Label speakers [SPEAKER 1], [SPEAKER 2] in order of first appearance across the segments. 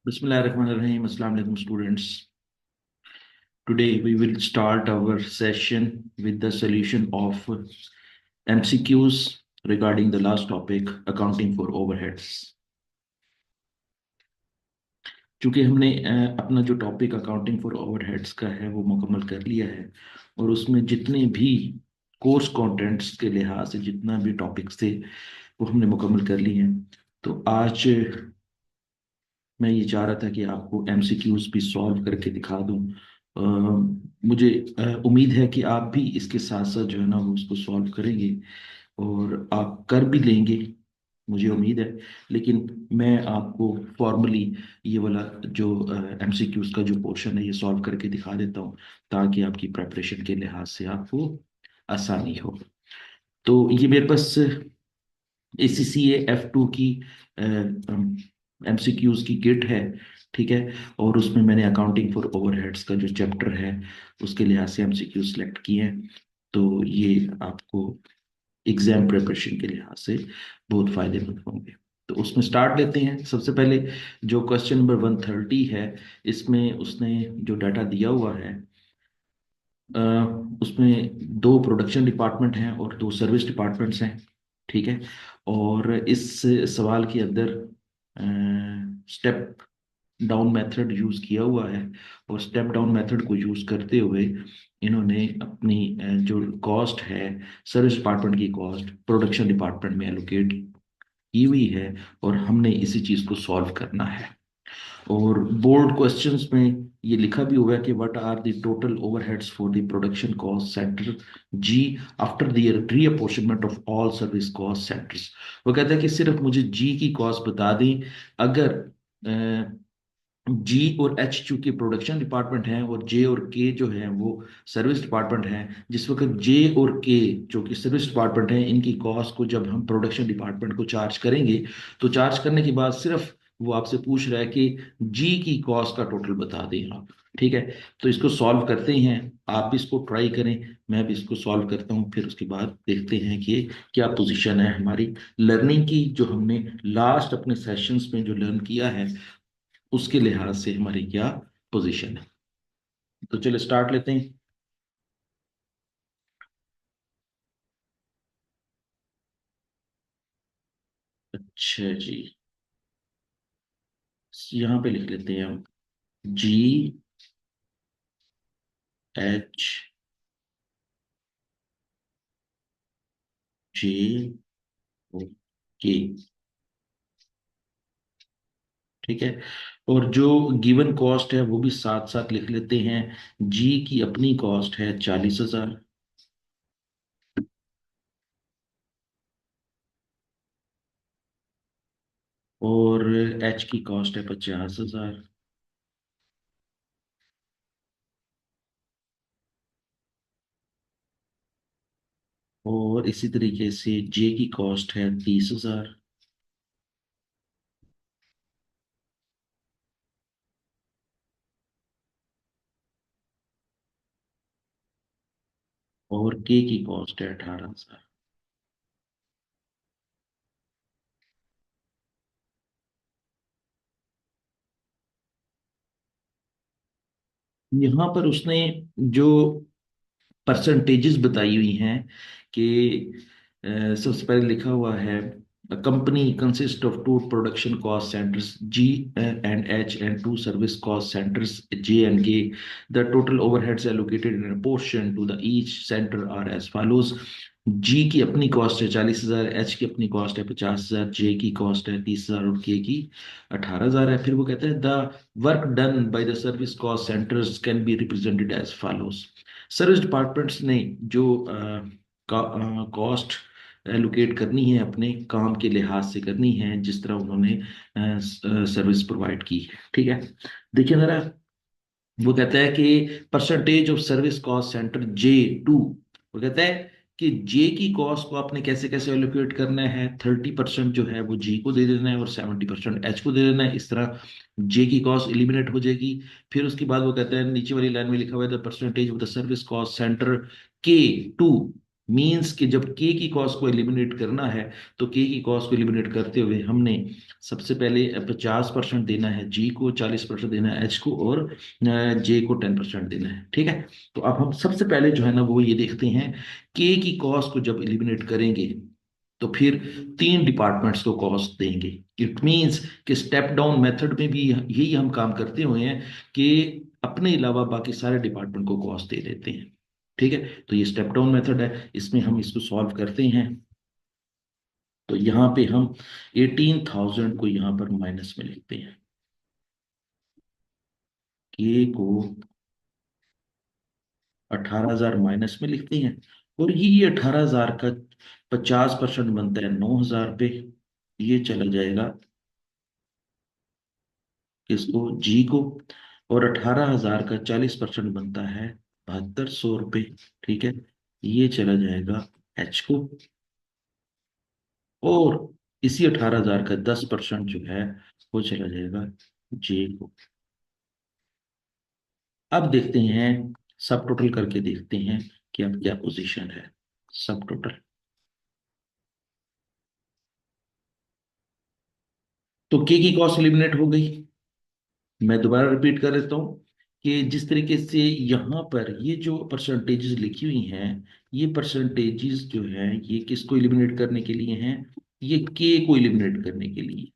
[SPEAKER 1] Bismillahirrahmanirrahim. Assalamu alaikum students. Today we will start our session with the solution of MCQs regarding the last topic, accounting for overheads. चूंकि हमने अपना जो topic accounting for overheads का है वो मुकम्मल कर लिया है और उसमें जितने भी कोर्स कंटेंट्स के लिहाज से जितना भी टॉपिक्स थे वो हमने मुकम्मल कर लिए हैं। तो आज मैं ये चाह रहा था कि आपको एमसीक्यूज भी सॉल्व करके दिखा दूं। मुझे उम्मीद है कि आप भी इसके साथ साथ जो है ना वो उसको सॉल्व करेंगे और आप कर भी लेंगे, मुझे उम्मीद है। लेकिन मैं आपको फॉर्मली ये वाला जो एमसीक्यूज का जो पोर्शन है ये सॉल्व करके दिखा देता हूँ ताकि आपकी प्रेपरेशन के लिहाज से आपको आसानी हो। तो ये मेरे पास ACCA F2 की एमसीक्यूज की किट है, ठीक है। और उसमें मैंने अकाउंटिंग फॉर ओवरहेड्स का जो चैप्टर है उसके लिहाज से एमसीक्यू सेलेक्ट किए हैं। तो ये आपको एग्जाम प्रिपरेशन के लिहाज से बहुत फायदेमंद होंगे। तो उसमें स्टार्ट लेते हैं। सबसे पहले जो क्वेश्चन नंबर 130 है, इसमें उसने जो डाटा दिया हुआ है अ, उसमें दो प्रोडक्शन डिपार्टमेंट हैं और दो सर्विस डिपार्टमेंट्स हैं, ठीक है। और इस सवाल के अंदर स्टेप डाउन मेथड यूज किया हुआ है और स्टेप डाउन मेथड को यूज करते हुए इन्होंने अपनी जो कॉस्ट है, सर्विस डिपार्टमेंट की कॉस्ट प्रोडक्शन डिपार्टमेंट में एलोकेट की हुई है और हमने इसी चीज को सॉल्व करना है। और बोर्ड क्वेश्चंस में ये लिखा भी हुआ है कि what are the total overheads for the production cost centre G after the reapportionment of all service cost centres. वो कहता है कि सिर्फ मुझे जी की कॉस्ट बता दें। अगर जी और एच चूंकि प्रोडक्शन डिपार्टमेंट है और जे और के जो है वो सर्विस डिपार्टमेंट है, जिस वक्त जे और के जो कि सर्विस डिपार्टमेंट है इनकी कॉस्ट को जब हम प्रोडक्शन डिपार्टमेंट को चार्ज करेंगे तो चार्ज करने के बाद सिर्फ वो आपसे पूछ रहा है कि जी की कॉस्ट का टोटल बता दें आप, ठीक है। तो इसको सॉल्व करते ही हैं, आप भी इसको ट्राई करें, मैं भी इसको सॉल्व करता हूँ, फिर उसके बाद देखते हैं कि क्या पोजीशन है हमारी लर्निंग की। जो हमने लास्ट अपने सेशंस में जो लर्न किया है उसके लिहाज से हमारी क्या पोजीशन है। तो चलो स्टार्ट लेते हैं। अच्छा जी, यहाँ पे लिख लेते हैं हम जी एच जे ओ के, ठीक है। और जो गिवन कॉस्ट है वो भी साथ साथ लिख लेते हैं। जी की अपनी कॉस्ट है 40,000 और एच की कॉस्ट है 50,000। और इसी तरीके से जे की कॉस्ट है 30,000 और के की कॉस्ट है 18,000। यहाँ पर उसने जो परसेंटेजेस बताई हुई हैं कि सबसे पहले लिखा हुआ है company consist of two production cost centres G and H and two service cost centres J and K. The total overheads allocated in proportion to the each centre are as follows. G की अपनी cost है 40,000, H की अपनी cost है 50,000, जे की cost है 30,000 और के की 18,000 है। फिर वो कहते हैं the work done by the service cost centres can be represented as follows. Service departments ने जो कॉस्ट एलोकेट करनी है अपने काम के लिहाज से करनी है जिस तरह उन्होंने सर्विस प्रोवाइड की है, ठीक है। देखिए जरा, वो कहता है कि percentage of service cost centre J2। वो कहता है कि जे की कॉस्ट को आपने कैसे कैसे एलोकेट करना है। 30% जो है वो जी को दे देना है और 70% एच को दे देना है। इस तरह जे की कॉस्ट एलिमिनेट हो जाएगी। फिर उसके बाद वो कहता है नीचे वाली लाइन में लिखा हुआ है the percentage of the service cost centre K2 means कि जब के की कॉस्ट को एलिमिनेट करना है तो के की कॉस्ट को एलिमिनेट करते हुए हमने सबसे पहले 50% देना है जी को, 40% देना है एच को, और जे को 10% देना है। ठीक है। तो अब हम सबसे पहले जो है ना वो ये देखते हैं, के की कॉस्ट को जब एलिमिनेट करेंगे तो फिर तीन डिपार्टमेंट्स को कॉस्ट देंगे। इट मीन्स कि स्टेप डाउन मेथड में भी यही हम काम करते हुए हैं कि अपने अलावा बाकी सारे डिपार्टमेंट को कॉस्ट दे देते हैं। ठीक है। तो ये स्टेप डाउन मेथड है, इसमें हम इसको सॉल्व करते हैं। तो यहाँ पे हम 18,000 को यहाँ पर माइनस में लिखते हैं, के को 18,000 माइनस में लिखते हैं, और ये 18,000 का 50% बनता है 9,000 पे। ये चला जाएगा किसको, जी को। और 18,000 का 40% बनता है 7,200 रुपये। ठीक है। ये चला जाएगा एच को। और इसी 18,000 का 10% जो है वो चला जाएगा जे को। अब देखते हैं, सब टोटल करके देखते हैं कि अब क्या पोजीशन है। सब टोटल, तो के की कॉस्ट एलिमिनेट हो गई। मैं दोबारा रिपीट कर देता हूँ कि जिस तरीके से यहाँ पर ये जो परसेंटेजेस लिखी हुई हैं, ये परसेंटेजेस जो है ये किसको एलिमिनेट करने के लिए हैं, ये के को एलिमिनेट करने के लिए।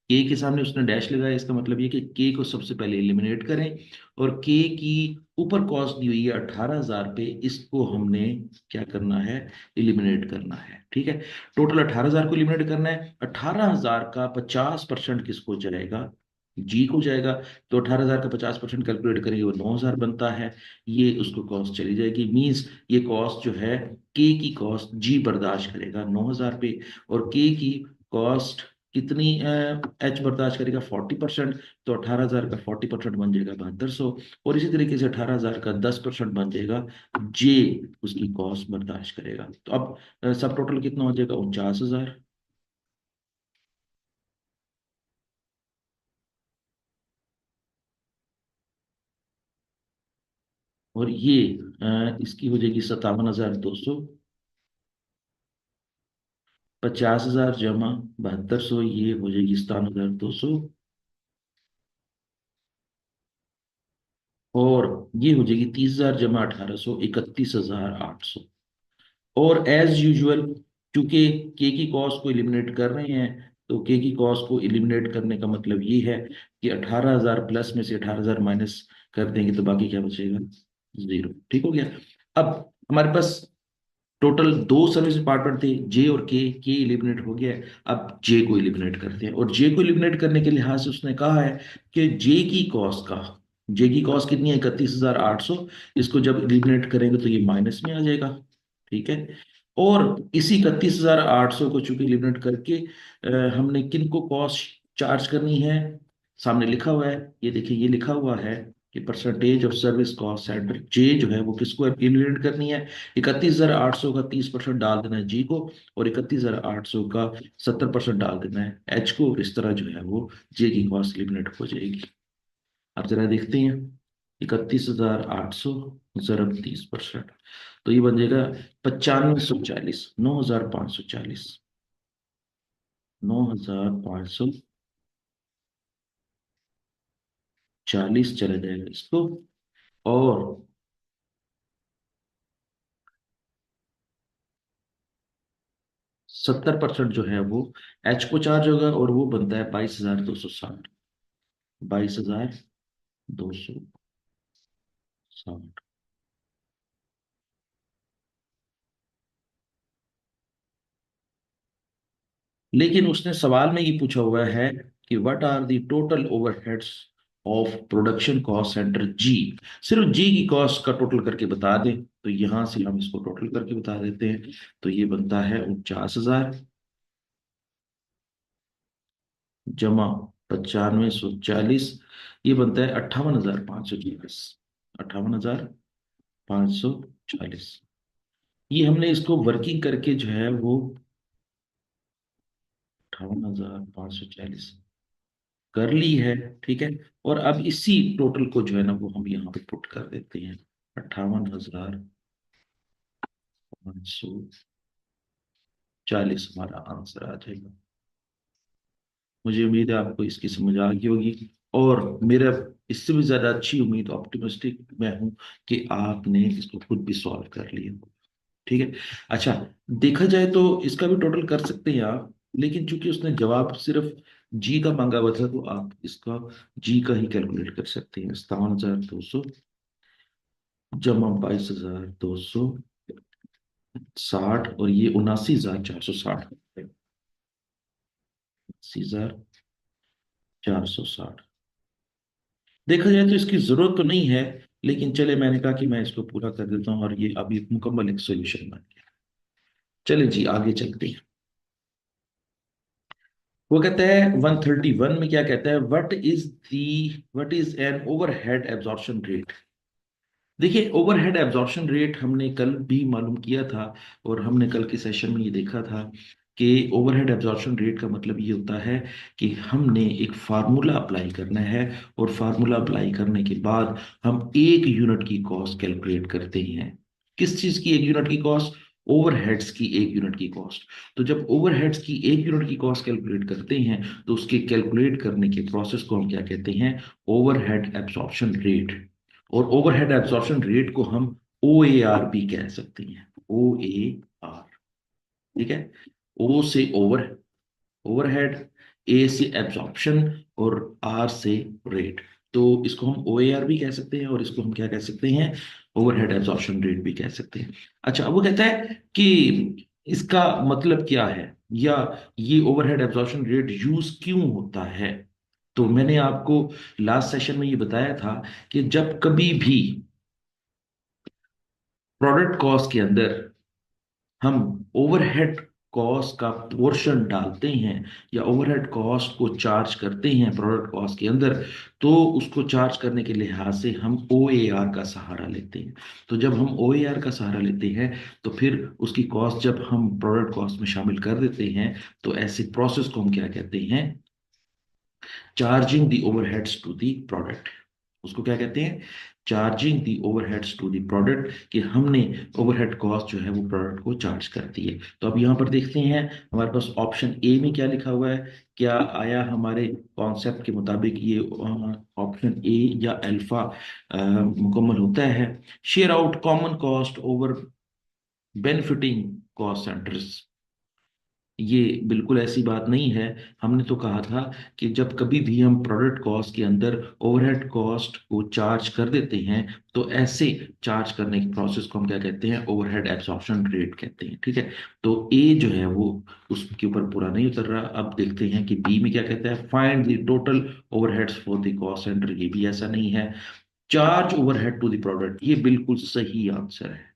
[SPEAKER 1] के के सामने उसने डैश लगाया, इसका मतलब ये कि के को सबसे पहले एलिमिनेट करें। और के की ऊपर कॉस्ट दी हुई है 18,000 पे, इसको हमने क्या करना है, एलिमिनेट करना है। ठीक है। टोटल 18,000 को एलिमिनेट करना है। 18,000 का 50% किसको जाएगा, जी को जाएगा। तो 18,000 का 50% कैलकुलेट करेंगे वो 9,000 बनता है। ये उसको कॉस्ट चली जाएगी। मीन्स ये कॉस्ट जो है, के की कॉस्ट जी बर्दाश्त करेगा 9,000 पे, और के की कॉस्ट कितनी एच बर्दाश्त करेगा, 40%। तो 18,000 का 40% बन जाएगा 7,200। और इसी तरीके से 18,000 का 10% बन जाएगा जे, उसकी कॉस्ट बर्दाश्त करेगा। तो अब सब टोटल कितना हो जाएगा, 49,000। और ये इसकी हो जाएगी 57,200। 50,000 जमा 7,200, ये हो जाएगी 57,200। और ये हो जाएगी 30,000 जमा 1,800, 31,800। और एज यूजुअल, क्योंकि के की कॉस्ट को एलिमिनेट कर रहे हैं, तो के की कॉस्ट को एलिमिनेट करने का मतलब ये है कि 18,000 प्लस में से 18,000 माइनस कर देंगे तो बाकी क्या बचेगा, जीरो। ठीक हो गया। अब हमारे पास टोटल दो सर्विस डिपार्टमेंट थे, जे और के एलिमिनेट हो गया है। अब जे को एलिमिनेट करते हैं, और जे को एलिमिनेट करने के लिहाज से उसने कहा है कि जे की कॉस्ट कितनी है, 31,800। इसको जब एलिमिनेट करेंगे तो ये माइनस में आ जाएगा। ठीक है। और इसी 31,800 को चूंकि एलिमिनेट करके हमने किन को कॉस्ट चार्ज करनी है, सामने लिखा हुआ है, ये देखिए ये लिखा हुआ है कि percentage of service cost centre J जो है वो किसको एलिमिनेट करनी है। 31,800 का 30% डाल देना है जी को, और 31,800 का 70% डाल देना है एच को। इस तरह जो है वो जे की कॉस्ट एलिमिनेट हो जाएगी। अब जरा देखते हैं, 31,800 जरब 30%, तो ये बन जाएगा 9540, 9,540, 9,540 चला जाएगा इसको। और 70% जो है वो एच को चार्ज होगा, और वो बनता है 22,260, 22,260। लेकिन उसने सवाल में ये पूछा हुआ है कि what are the total overheads of production cost centre G. सिर्फ जी की कॉस्ट का टोटल करके बता दें, तो यहां से हम इसको टोटल करके बता देते हैं। तो ये बनता है 49,000 जमा 9540, ये बनता है 58,540, 58,540। ये हमने इसको वर्किंग करके जो है वो 58,540 कर ली है। ठीक है। और अब इसी टोटल को जो है ना वो हम यहाँ पे पुट कर देते हैं, 58,540 540 हमारा आंसर आ जाएगा। मुझे उम्मीद है आपको इसकी समझ आ गई होगी, और मेरा इससे भी ज्यादा अच्छी उम्मीद, ऑप्टिमिस्टिक मैं हूं कि आपने इसको खुद भी सॉल्व कर लिया। ठीक है। अच्छा, देखा जाए तो इसका भी टोटल कर सकते हैं आप, लेकिन चूंकि उसने जवाब सिर्फ जी का मांगा हुआ था, तो आप इसका जी का ही कैलकुलेट कर सकते हैं। 57,200 जमा 22,260, और ये 79,460, 79,460। देखा जाए तो इसकी जरूरत तो नहीं है, लेकिन चले, मैंने कहा कि मैं इसको पूरा कर देता हूँ, और ये अभी मुकम्मल एक सोल्यूशन बन गया। चले जी, आगे चलते हैं। वो कहता है 131 में, क्या कहता है, what is an overhead absorption rate. देखिए, ओवरहेड एब्जॉर्प्शन रेट हमने कल भी मालूम किया था, और हमने कल के सेशन में ये देखा था कि ओवरहेड एब्जॉर्प्शन रेट का मतलब ये होता है कि हमने एक फार्मूला अप्लाई करना है, और फार्मूला अप्लाई करने के बाद हम एक यूनिट की कॉस्ट कैलकुलेट करते हैं। किस चीज की एक यूनिट की कॉस्ट? ओवरहेड्स की एक यूनिट की कॉस्ट। तो जब ओवरहेड्स की एक यूनिट की कॉस्ट कैलकुलेट करते हैं, तो उसके कैलकुलेट करने के प्रोसेस को हम क्या कहते हैं? Overhead absorption rate. और ओवरहेड एब्जॉर्प्शन रेट को हम ओ ए आर भी कह सकते हैं। ओ ए आर। ठीक है। ओ से ओवरहेड, ए से एब्जॉर्प्शन, और आर से रेट। तो इसको हम ओ ए आर भी कह सकते हैं, और इसको हम क्या कह सकते हैं? ओवरहेड एब्जॉर्प्शन रेट भी कह सकते हैं। अच्छा, अब वो कहता है कि इसका मतलब क्या है, या ये ओवरहेड एब्जॉर्प्शन रेट यूज क्यों होता है। तो मैंने आपको लास्ट सेशन में ये बताया था कि जब कभी भी प्रोडक्ट कॉस्ट के अंदर हम ओवरहेड कॉस्ट का पोर्शन डालते हैं, या ओवरहेड कॉस्ट को चार्ज करते हैं प्रोडक्ट कॉस्ट के अंदर, तो उसको चार्ज करने के लिहाज से हम ओ ए आर का सहारा लेते हैं। तो जब हम ओ ए आर का सहारा लेते हैं, तो फिर उसकी कॉस्ट जब हम प्रोडक्ट कॉस्ट में शामिल कर देते हैं, तो ऐसे प्रोसेस को हम क्या कहते हैं? Charging the overheads to the product. उसको क्या कहते हैं? Charging the overheads to the product, कि हमने ओवरहेड कॉस्ट जो है वो प्रोडक्ट को चार्ज करती है। तो अब यहाँ पर देखते हैं हमारे पास ऑप्शन ए में क्या लिखा हुआ है। क्या आया हमारे कॉन्सेप्ट के मुताबिक ये ऑप्शन ए या अल्फा मुकम्मल होता है? Share out common cost over benefiting cost centres. ये बिल्कुल ऐसी बात नहीं है। हमने तो कहा था कि जब कभी भी हम प्रोडक्ट कॉस्ट के अंदर ओवरहेड कॉस्ट को चार्ज कर देते हैं, तो ऐसे चार्ज करने की प्रोसेस को हम क्या कहते हैं? ओवरहेड एब्जॉर्प्शन रेट कहते हैं। ठीक है। तो ए जो है वो उसके ऊपर पूरा नहीं उतर रहा। अब देखते हैं कि बी में क्या कहता है। Find the total overheads for the cost centre. ये भी ऐसा नहीं है। Charge overhead to the product, ये बिल्कुल सही आंसर है।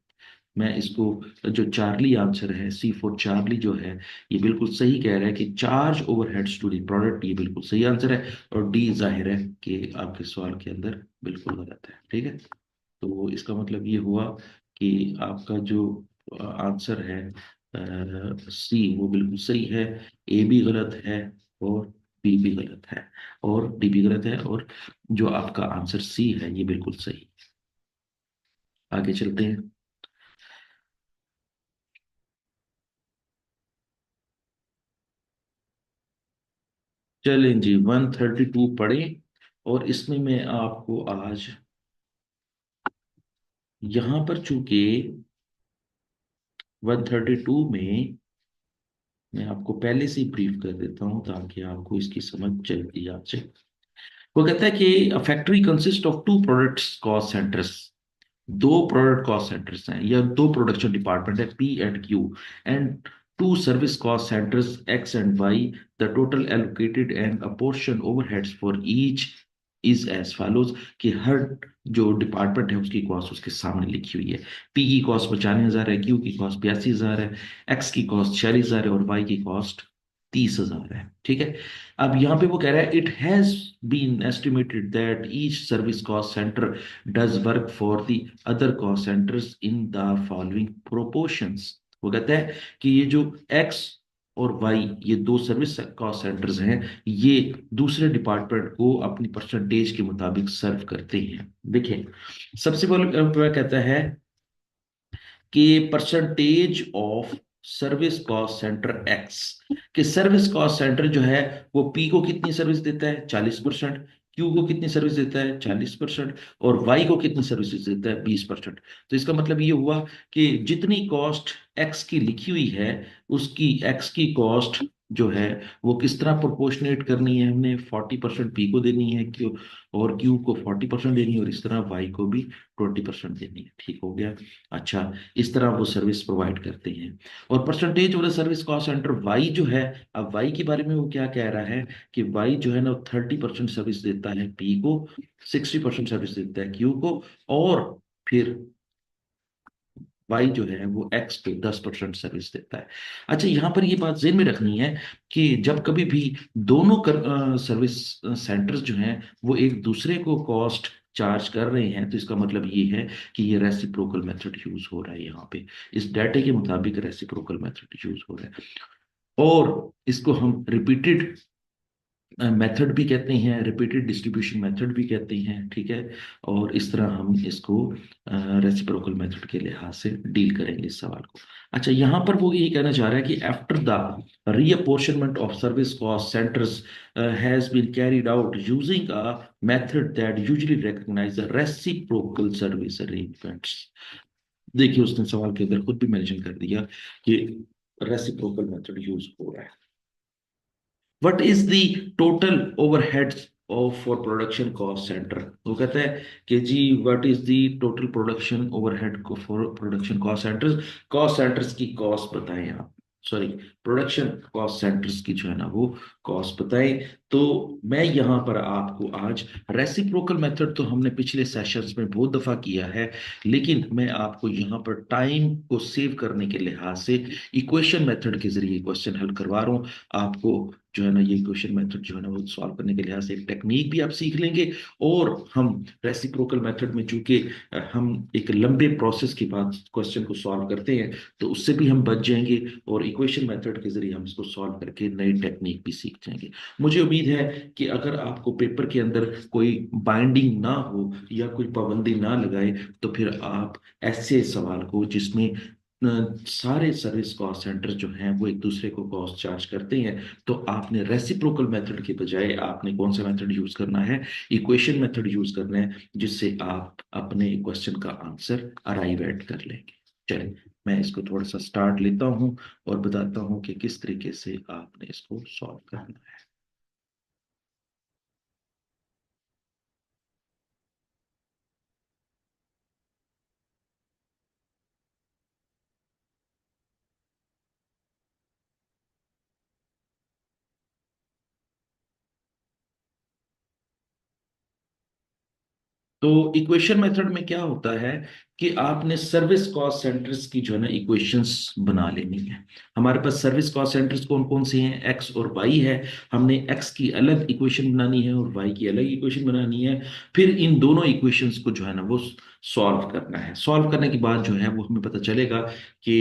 [SPEAKER 1] मैं इसको, जो चार्ली आंसर है, सी फॉर चार्ली जो है, ये बिल्कुल सही कह रहा है कि charge overheads to the product, ये बिल्कुल सही आंसर है। और डी जाहिर है कि आपके सवाल के अंदर बिल्कुल गलत है। ठीक है। तो इसका मतलब ये हुआ कि आपका जो आंसर है सी, वो बिल्कुल सही है। ए भी गलत है, और बी भी गलत है, और डी भी गलत है, और जो आपका आंसर सी है ये बिल्कुल सही है। आगे चलते हैं। चलें जी, 132 पढ़ें। और इसमें मैं आपको आज यहां पर चूंकि 132 में मैं आपको पहले से ही ब्रीफ कर देता हूं, ताकि आपको इसकी समझ जल्दी आ जाए। वो कहता है कि a factory consist of two products cost centres. दो प्रोडक्ट कॉस्ट सेंटर्स हैं, या दो प्रोडक्शन डिपार्टमेंट है, P and Q, and two service cost centres X and Y. The total allocated and apportion overheads for each is as follows. कि हर जो department है उसकी कॉस्ट उसके सामने लिखी हुई है। पी की कॉस्ट 95,000 है, क्यू की कॉस्ट 82,000 है, एक्स की कॉस्ट 46,000 है, और वाई की कॉस्ट 30,000 है। ठीक है। अब यहाँ पे वो कह रहा है it has been estimated that each service cost centre does work for the other cost centres in the following proportions. वो कहता है कि ये जो एक्स और वाई, ये दो सर्विस कॉस्ट सेंटर्स हैं, ये दूसरे डिपार्टमेंट को अपनी परसेंटेज के मुताबिक सर्व करते हैं। देखिए, सबसे पहले वह कहता है कि percentage of service cost centre x, कि सर्विस कॉस्ट सेंटर जो है वो पी को कितनी सर्विस देता है 40%, क्यू को कितनी सर्विस देता है 40%, और वाई को कितनी सर्विस देता है 20%। तो इसका मतलब ये हुआ कि जितनी कॉस्ट एक्स की लिखी हुई है उसकी एक्स की कॉस्ट जो है वो किस तरह प्रोपोर्शनेट करनी है, हमने 40% पी को देनी है, क्यू और क्यू को 40% देनी है, और इस तरह वाई को भी 20% देनी है। ठीक हो गया। अच्छा, इस तरह वो सर्विस प्रोवाइड करते हैं। और परसेंटेज वाला सर्विस कॉस्ट सेंटर वाई जो है, अब वाई के बारे में वो क्या कह रहा है कि वाई जो है ना 30% सर्विस देता है पी को, 60% सर्विस देता है क्यू को, और फिर वाई जो है वो एक्स पे 10% सर्विस देता है। अच्छा, यहाँ पर ये बात ज़हन में रखनी है कि जब कभी भी दोनों सर्विस सेंटर्स जो हैं वो एक दूसरे को कॉस्ट चार्ज कर रहे हैं, तो इसका मतलब ये है कि ये रेसिप्रोकल मेथड यूज हो रहा है। यहाँ पे इस डाटे के मुताबिक रेसिप्रोकल मेथड यूज हो रहा है, और इसको हम रिपीटेड मेथड भी कहते हैं, रिपीटेड डिस्ट्रीब्यूशन मेथड भी कहते हैं। ठीक है, और इस तरह हम इसको रेसिप्रोकल मेथड के लिहाज से डील करेंगे इस सवाल को। अच्छा, यहाँ पर वो ये कहना चाह रहा है कि after the reapportionment of service cost centres has been carried out using a method that usually recognize the reciprocal service arrangements. देखिए, उसने सवाल के अंदर खुद भी मेंशन कर दिया कि रेसिप्रोकल मेथड यूज हो रहा है। What is the total overheads of for production cost centre, वो कहता है कि G what is the total production overhead for production cost centres की कॉस्ट बताएं आप, सॉरी, प्रोडक्शन कॉस्ट सेंटर्स की जो है ना वो कॉस्ट बताएं। तो मैं यहाँ पर आपको आज रेसिप्रोकल मेथड तो हमने पिछले सेशंस में बहुत दफा किया है, लेकिन मैं आपको यहाँ पर टाइम को सेव करने के लिहाज से इक्वेशन मेथड के जरिए क्वेश्चन हल करवा रहा हूँ आपको। जो है ना ये क्वेश्चन मेथड जो है ना वो सॉल्व करने के लिहाज से एक टेक्निक भी आप सीख लेंगे, और हम रेसिप्रोकल मेथड में चूंकि हम एक लंबे प्रोसेस के बाद क्वेश्चन को सॉल्व करते हैं, तो उससे भी हम बच जाएंगे, और इक्वेशन मेथड के जरिए हम इसको सॉल्व करके नई टेक्निक भी सीख जाएंगे। मुझे उम्मीद है कि अगर आपको पेपर के अंदर कोई बाइंडिंग ना हो या कोई पाबंदी ना लगाए, तो फिर आप ऐसे सवाल को जिसमें सारे सर्विस कॉस्ट सेंटर जो हैं वो एक दूसरे को कॉस्ट चार्ज करते हैं, तो आपने रेसिप्रोकल मेथड के बजाय आपने कौन सा मेथड यूज करना है, इक्वेशन मेथड यूज करना है, जिससे आप अपने क्वेश्चन का आंसर अराइव एट कर लेंगे। चलिए, मैं इसको थोड़ा सा स्टार्ट लेता हूं और बताता हूं कि किस तरीके से आपने इसको सॉल्व करना है। तो इक्वेशन मेथड में क्या होता है कि आपने सर्विस कॉस्ट सेंटर्स की जो है ना इक्वेशंस बना लेनी है। हमारे पास सर्विस कॉस्ट सेंटर्स कौन कौन से हैं, एक्स और वाई है। हमने एक्स की अलग इक्वेशन बनानी है और वाई की अलग इक्वेशन बनानी है। फिर इन दोनों इक्वेशंस को जो है ना वो सॉल्व करना है। सॉल्व करने के बाद जो है वो हमें पता चलेगा कि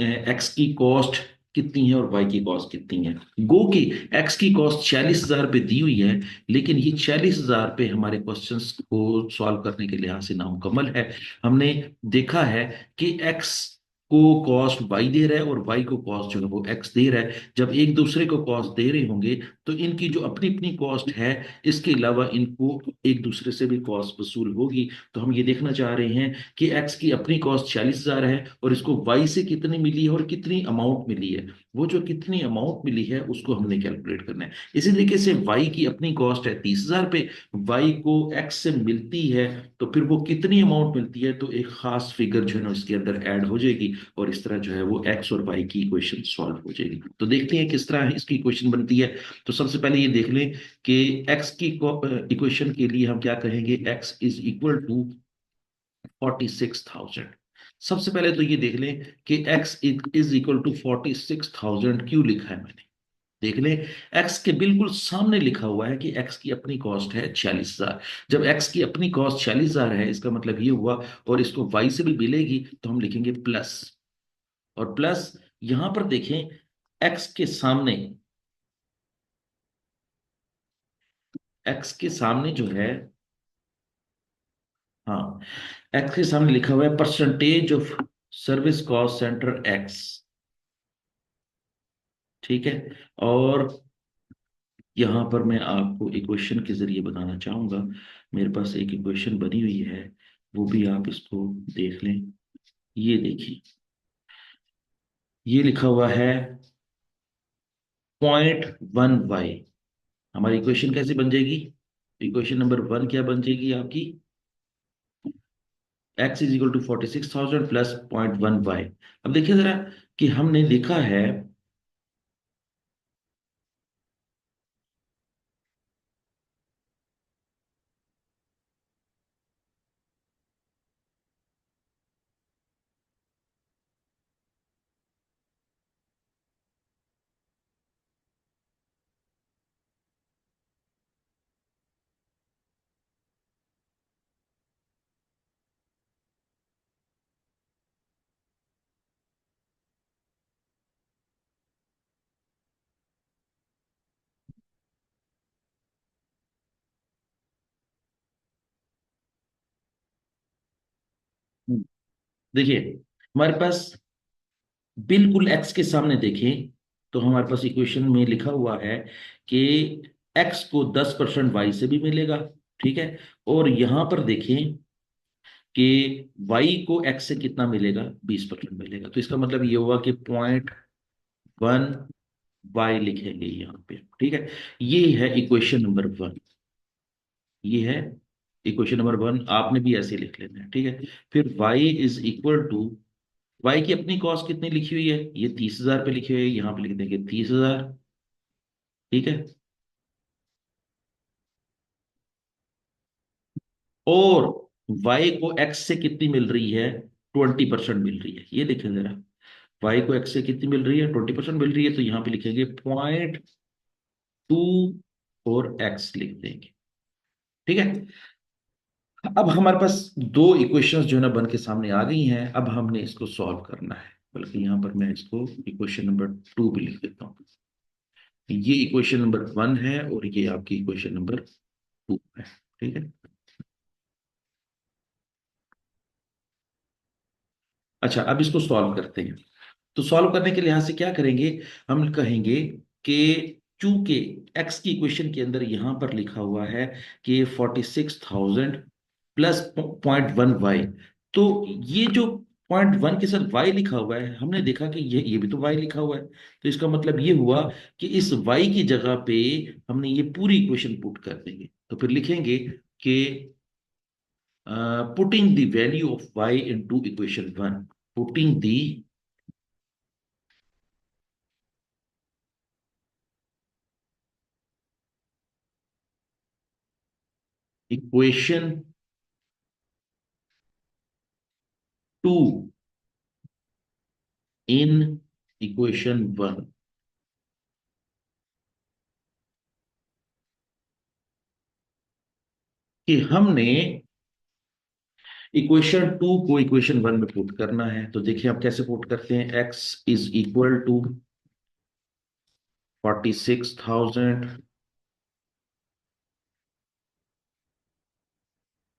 [SPEAKER 1] एक्स की कॉस्ट कितनी है और वाई की कॉस्ट कितनी है। गो की एक्स की कॉस्ट 40,000 रुपये दी हुई है, लेकिन ये 40,000 पे हमारे क्वेश्चंस को सॉल्व करने के लिहाज से नामुकम्मल है। हमने देखा है कि एक्स को कॉस्ट वाई दे रहा है और वाई को कॉस्ट जो है वो एक्स दे रहा है। जब एक दूसरे को कॉस्ट दे रहे होंगे तो इनकी जो अपनी अपनी कॉस्ट है, इसके अलावा इनको एक दूसरे से भी कॉस्ट वसूल होगी। तो हम ये देखना चाह रहे हैं कि एक्स की अपनी कॉस्ट 40,000 है और इसको वाई से कितनी मिली है और कितनी अमाउंट मिली है। वो जो कितनी अमाउंट मिली है उसको हमने कैलकुलेट करना है। इसी तरीके से वाई की अपनी कॉस्ट है 30,000 पे, वाई को एक्स से मिलती है, तो फिर वो कितनी अमाउंट मिलती है तो एक खास फिगर जो है ना इसके अंदर ऐड हो जाएगी, और इस तरह जो है वो एक्स और वाई की इक्वेशन सॉल्व हो जाएगी। तो देखते हैं किस तरह इसकी इक्वेशन बनती है। तो सबसे पहले ये देख लें कि एक्स की इक्वेशन के लिए हम क्या कहेंगे, एक्स इज इक्वल टू 46,000। सबसे पहले तो ये देख लें कि x इज इक्वल टू 46,000 क्यों लिखा है मैंने। देख लें, x के बिल्कुल सामने लिखा हुआ है कि x की अपनी कॉस्ट है 46,000। जब x की अपनी कॉस्ट 46,000 है, इसका मतलब ये हुआ, और इसको y से भी मिलेगी तो हम लिखेंगे प्लस, और प्लस यहां पर देखें x के सामने, x के सामने जो है, हाँ, एक्स के सामने लिखा हुआ है percentage of service cost centre x, ठीक है। और यहाँ पर मैं आपको इक्वेशन के जरिए बताना चाहूंगा। मेरे पास एक इक्वेशन बनी हुई है, वो भी आप इसको देख लें। ये देखिए, ये लिखा हुआ है 0.1 y। हमारी इक्वेशन कैसे बन जाएगी? इक्वेशन नंबर वन क्या बन जाएगी आपकी? x is equal to 46,000 plus 0.1 y। अब देखिए जरा कि हमने लिखा है, देखिए हमारे पास बिल्कुल x के सामने देखें तो हमारे पास इक्वेशन में लिखा हुआ है कि x को 10% y से भी मिलेगा, ठीक है। और यहां पर देखें कि y को x से कितना मिलेगा? 20% मिलेगा। तो इसका मतलब ये हुआ कि 0.1 y लिखेंगे यहाँ पे, ठीक है। ये है इक्वेशन नंबर वन। ये है इक्वेशन नंबर वन, आपने भी ऐसे लिख लेना है, ठीक है। फिर y is equal to, y की अपनी कॉस्ट कितनी लिखी हुई है? ये 30,000 पे लिखी हुई है, यहाँ पे लिख देंगे 30,000, ठीक है। और y को x से कितनी मिल रही है? 20% मिल रही है। ये देखें जरा, y को x से कितनी मिल रही है? 20% मिल रही है। तो यहाँ पे लिखेंगे 0.2 और x लिख देंगे, ठीक है। अब हमारे पास दो इक्वेशंस जो है ना बन के सामने आ गई हैं। अब हमने इसको सॉल्व करना है, बल्कि यहाँ पर मैं इसको इक्वेशन नंबर टू भी लिख देता हूँ। ये इक्वेशन नंबर वन है और ये आपकी इक्वेशन नंबर टू है, ठीक है। अच्छा, अब इसको सॉल्व करते हैं। तो सॉल्व करने के लिहाज से क्या करेंगे? हम कहेंगे कि चूंकि x की इक्वेशन के अंदर यहां पर लिखा हुआ है कि 46,000 प्लस 0.1 y, तो ये जो 0.1 के साथ y लिखा हुआ है, हमने देखा कि ये भी तो y लिखा हुआ है। तो इसका मतलब ये हुआ कि इस y की जगह पे हमने ये पूरी इक्वेशन पुट कर देंगे। तो फिर लिखेंगे कि putting the value of y into equation one, putting the equation two in equation one, कि हमने इक्वेशन टू को इक्वेशन वन में पुट करना है। तो देखिए आप कैसे पुट करते हैं। x is equal to 46,000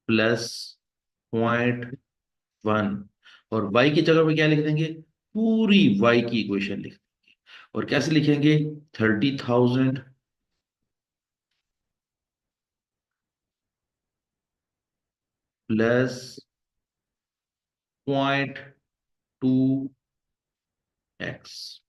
[SPEAKER 1] plus 0.1, और y की जगह पे क्या लिख देंगे? पूरी y की इक्वेशन लिख देंगे। और कैसे लिखेंगे? 30,000 प्लस 0.2 x,